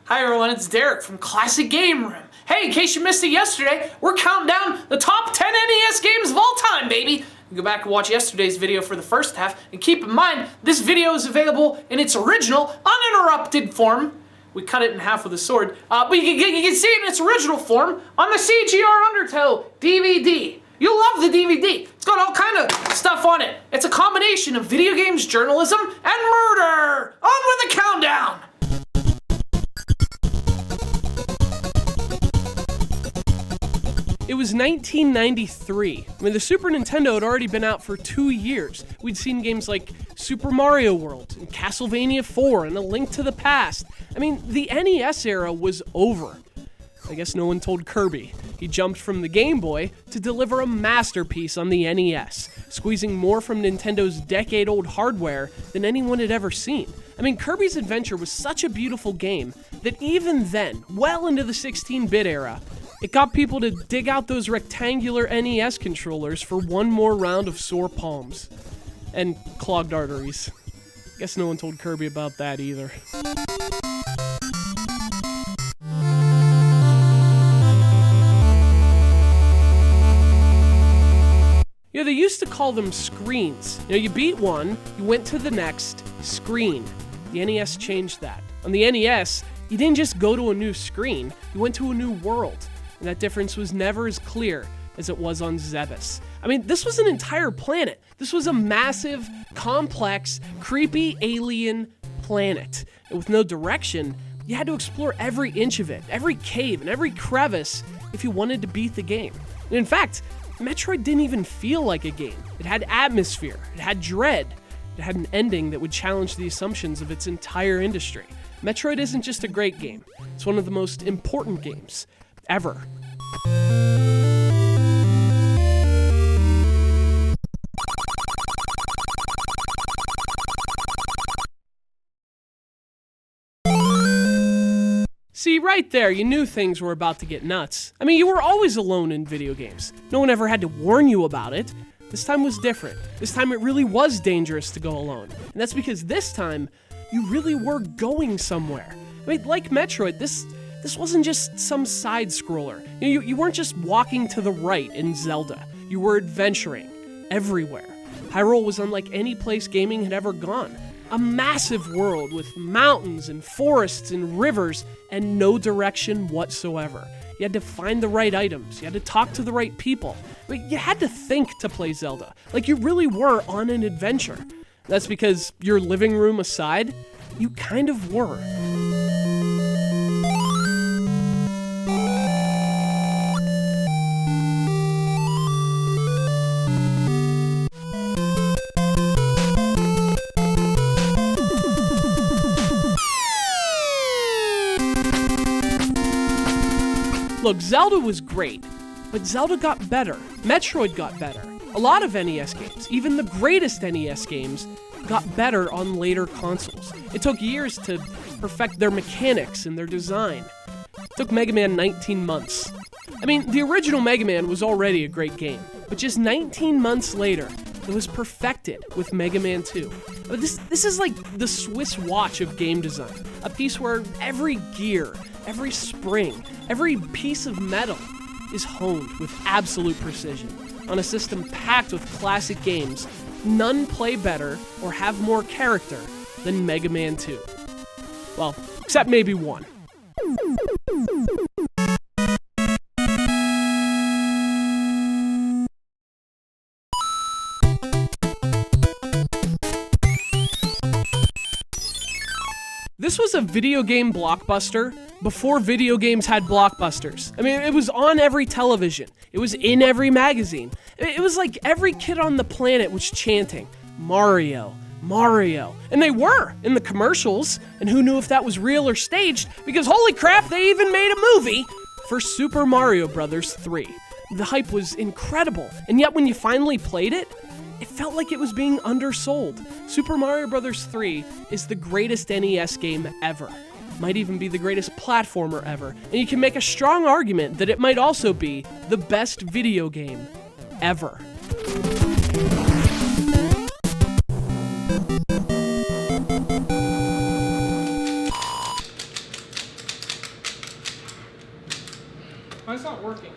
Hi everyone, it's Derek from Classic Game Room. Hey, in case you missed it yesterday, we're counting down the top 10 NES games of all time, baby! You go back and watch yesterday's video for the first half, and keep in mind, this video is available in its original, uninterrupted form. We cut it in half with a sword, but you can see it in its original form on the CGR Undertow DVD. You'll love the DVD. It's got all kind of stuff on it. It's a combination of video games, journalism, and murder! On with the countdown! It was 1993. I mean, the Super Nintendo had already been out for 2 years. We'd seen games like Super Mario World, and Castlevania 4, and A Link to the Past. I mean, the NES era was over. I guess no one told Kirby. He jumped from the Game Boy to deliver a masterpiece on the NES, squeezing more from Nintendo's decade-old hardware than anyone had ever seen. I mean, Kirby's Adventure was such a beautiful game that even then, well into the 16-bit era, it got people to dig out those rectangular NES controllers for one more round of sore palms. And clogged arteries. Guess no one told Kirby about that either. You know, they used to call them screens. You know, you beat one, you went to the next screen. The NES changed that. On the NES, you didn't just go to a new screen, you went to a new world. And that difference was never as clear as it was on Zebes. I mean, this was an entire planet. This was a massive, complex, creepy alien planet. And with no direction, you had to explore every inch of it, every cave and every crevice if you wanted to beat the game. And in fact, Metroid didn't even feel like a game. It had atmosphere, it had dread, it had an ending that would challenge the assumptions of its entire industry. Metroid isn't just a great game, it's one of the most important games ever. See, right there, you knew things were about to get nuts. I mean, you were always alone in video games. No one ever had to warn you about it. This time was different. This time it really was dangerous to go alone. And that's because this time, you really were going somewhere. I mean, like Metroid, this wasn't just some side-scroller. You weren't just walking to the right in Zelda. You were adventuring everywhere. Hyrule was unlike any place gaming had ever gone. A massive world with mountains and forests and rivers and no direction whatsoever. You had to find the right items. You had to talk to the right people. I mean, you had to think to play Zelda. Like you really were on an adventure. That's because, your living room aside, you kind of were. Look, Zelda was great, but Zelda got better. Metroid got better. A lot of NES games, even the greatest NES games, got better on later consoles. It took years to perfect their mechanics and their design. It took Mega Man 19 months. I mean, the original Mega Man was already a great game, but just 19 months later, it was perfected with Mega Man 2. But this is like the Swiss watch of game design. A piece where every gear, every spring, every piece of metal is honed with absolute precision. On a system packed with classic games, none play better or have more character than Mega Man 2. Well, except maybe one. This was a video game blockbuster before video games had blockbusters. I mean, it was on every television. It was in every magazine. It was like every kid on the planet was chanting, Mario, Mario. And they were in the commercials. And who knew if that was real or staged? Because holy crap, they even made a movie for Super Mario Bros. 3. The hype was incredible. And yet when you finally played it, it felt like it was being undersold. Super Mario Bros. 3 is the greatest NES game ever. Might even be the greatest platformer ever. And you can make a strong argument that it might also be the best video game ever. not working.